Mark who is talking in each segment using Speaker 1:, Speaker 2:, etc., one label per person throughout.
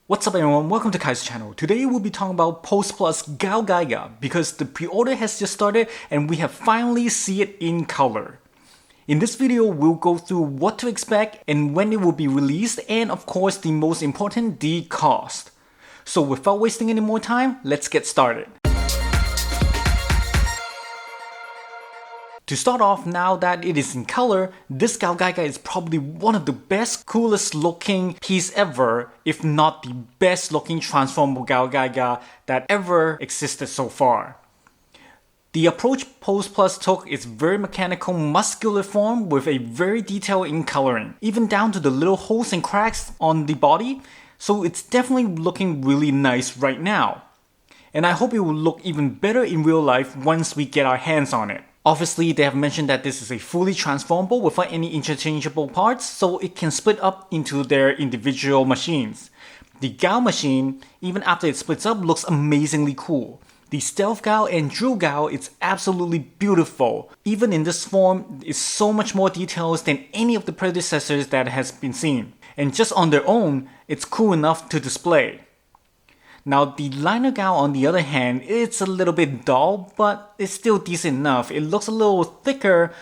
Speaker 1: What's up everyone, welcome to Kai's channel. Today we'll be talking about Post Plus GaoGaiGar because the pre-order has just started and we have finally seen it in color. In this video, we'll go through what to expect and when it will be released and of course the most important, the cost. So without wasting any more time, let's get started. To start off, now that it is in color, this GaoGaiGar is probably one of the best, coolest looking piece ever, if not the best looking transformable GaoGaiGar that ever existed so far. The approach Post Plus took is very mechanical, muscular form with a very detailed in coloring, even down to the little holes and cracks on the body, so it's definitely looking really nice right now. And I hope it will look even better in real life once we get our hands on it. Obviously, they have mentioned that this is a fully transformable without any interchangeable parts, so it can split up into their individual machines. The Gao machine, even after it splits up, looks amazingly cool. The Stealth Gao and Drill Gao is absolutely beautiful. Even in this form, it's so much more details than any of the predecessors that has been seen. And just on their own, it's cool enough to display. Now the Liner Gao on the other hand, it's a little bit dull, but it's still decent enough. It looks a little thicker,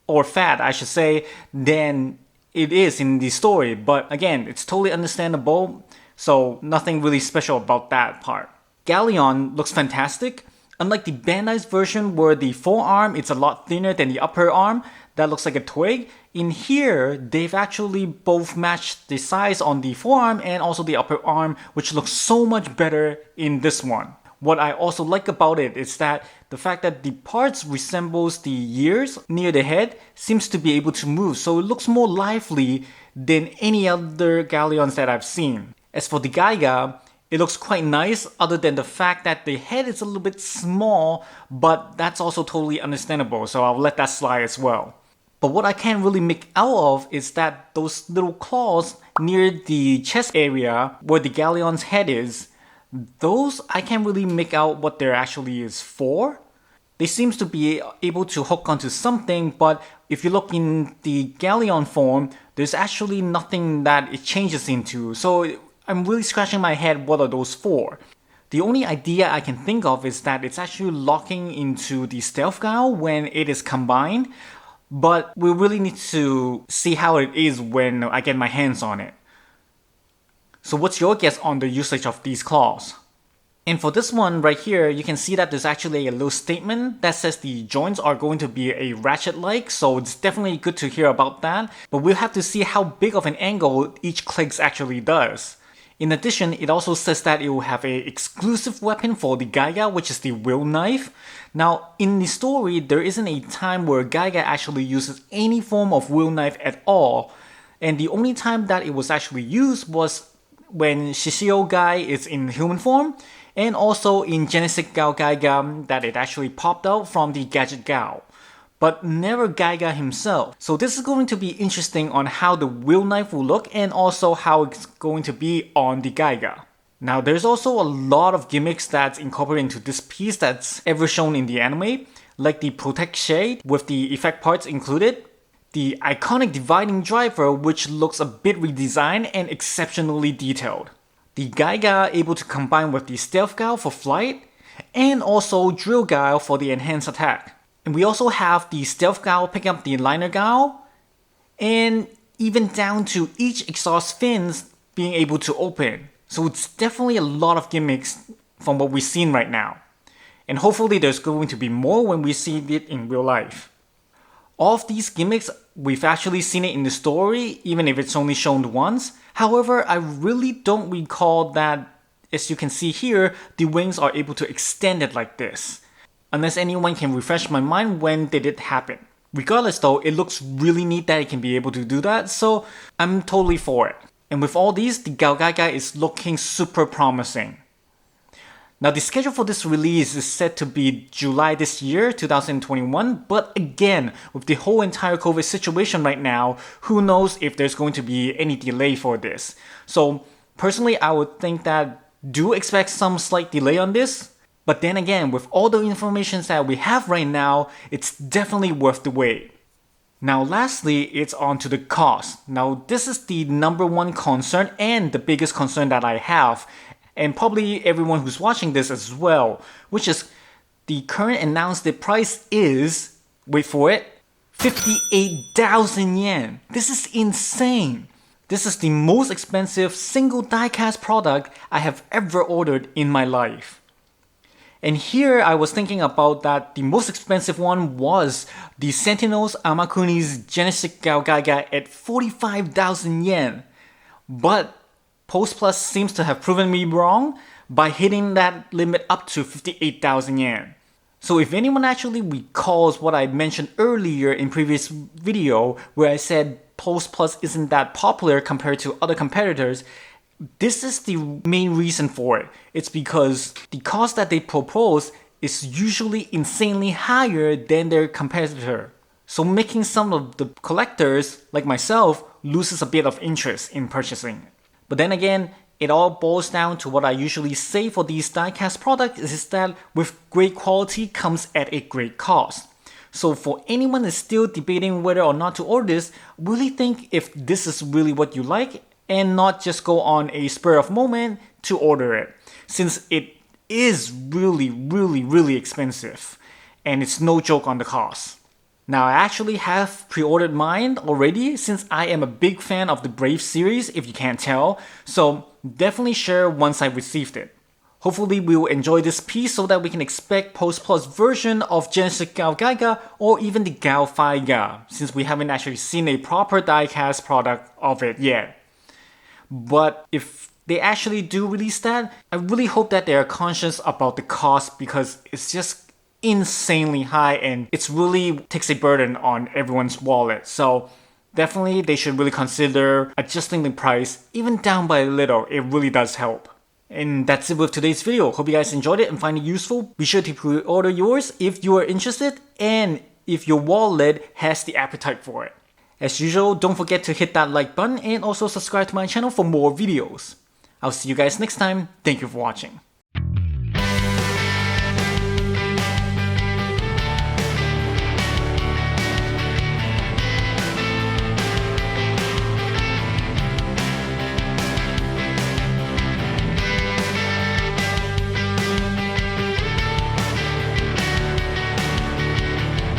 Speaker 1: or fat I should say, than it is in the story, but again, it's totally understandable, so nothing really special about that part. Galleon looks fantastic. Unlike the Bandai's version where the forearm is a lot thinner than the upper arm, that looks like a twig. In here, they've actually both matched the size on the forearm and also the upper arm, which looks so much better in this one. What I also like about it is that the fact that the parts resembles the ears near the head seems to be able to move, so it looks more lively than any other Galleons that I've seen. As for the Gaiga, it looks quite nice other than the fact that the head is a little bit small, but that's also totally understandable, so I'll let that slide as well. But what I can't really make out of is that those little claws near the chest area where the Galleon's head is, those I can't really make out what they're actually is for. They seem to be able to hook onto something, but if you look in the Galleon form, there's actually nothing that it changes into, so I'm really scratching my head what are those for. The only idea I can think of is that it's actually locking into the Stealth Gao when it is combined, but we really need to see how it is when I get my hands on it. So what's your guess on the usage of these claws? And for this one right here, you can see that there's actually a little statement that says the joints are going to be a ratchet-like, so it's definitely good to hear about that, but we'll have to see how big of an angle each clicks actually does. In addition, it also says that it will have an exclusive weapon for the Gaiga, which is the Will Knife. Now, in the story, there isn't a time where Gaiga actually uses any form of Will Knife at all, and the only time that it was actually used was when Shishio Gai is in human form, and also in Genesis GaoGaiGar that it actually popped out from the Gadget Gao, but never Gaiga himself. So this is going to be interesting on how the Will Knife will look and also how it's going to be on the Gaiga. Now there's also a lot of gimmicks that's incorporated into this piece that's ever shown in the anime, like the Protect Shade with the effect parts included, the iconic dividing driver which looks a bit redesigned and exceptionally detailed, the Gaiga able to combine with the Stealth Gao for flight, and also Drill Gao for the enhanced attack. And we also have the Stealth Gao picking up the Liner Gao, and even down to each exhaust fins being able to open. So it's definitely a lot of gimmicks from what we've seen right now. And hopefully there's going to be more when we see it in real life. All of these gimmicks, we've actually seen it in the story, even if it's only shown once. However, I really don't recall that, as you can see here, the wings are able to extend it like this. Unless anyone can refresh my mind, when did it happen? Regardless though, it looks really neat that it can be able to do that, so I'm totally for it. And with all these, the GaoGaiGar is looking super promising. Now the schedule for this release is set to be July this year, 2021, but again, with the whole entire COVID situation right now, who knows if there's going to be any delay for this. So personally, I would think that do expect some slight delay on this. But then again, with all the information that we have right now, it's definitely worth the wait. Now lastly, it's on to the cost. Now this is the number one concern and the biggest concern that I have, and probably everyone who's watching this as well, which is the current announced price is, wait for it, 58,000 yen. This is insane. This is the most expensive single die-cast product I have ever ordered in my life. And here I was thinking about that the most expensive one was the Sentinels Amakuni's Genesis GaoGaiGar at 45,000 yen. But Post Plus seems to have proven me wrong by hitting that limit up to 58,000 yen. So if anyone actually recalls what I mentioned earlier in previous video where I said Post Plus isn't that popular compared to other competitors, this is the main reason for it. It's because the cost that they propose is usually insanely higher than their competitor. So making some of the collectors, like myself, loses a bit of interest in purchasing. But then again, it all boils down to what I usually say for these die-cast products is that with great quality comes at a great cost. So for anyone that's still debating whether or not to order this, really think if this is really what you like and not just go on a spur of moment to order it, since it is really expensive and it's no joke on the cost. Now I actually have pre-ordered mine already since I am a big fan of the Brave series if you can't tell, so definitely share once I received it. Hopefully we will enjoy this piece so that we can expect Post Plus version of Genesis GaoGaiGar or even the GaoGaiGar, since we haven't actually seen a proper die-cast product of it yet. But if they actually do release that, I really hope that they are conscious about the cost because it's just insanely high and it's really takes a burden on everyone's wallet. So definitely they should really consider adjusting the price even down by a little. It really does help. And that's it with today's video. Hope you guys enjoyed it and find it useful. Be sure to pre-order yours if you are interested and if your wallet has the appetite for it. As usual, don't forget to hit that like button and also subscribe to my channel for more videos. I'll see you guys next time. Thank you for watching.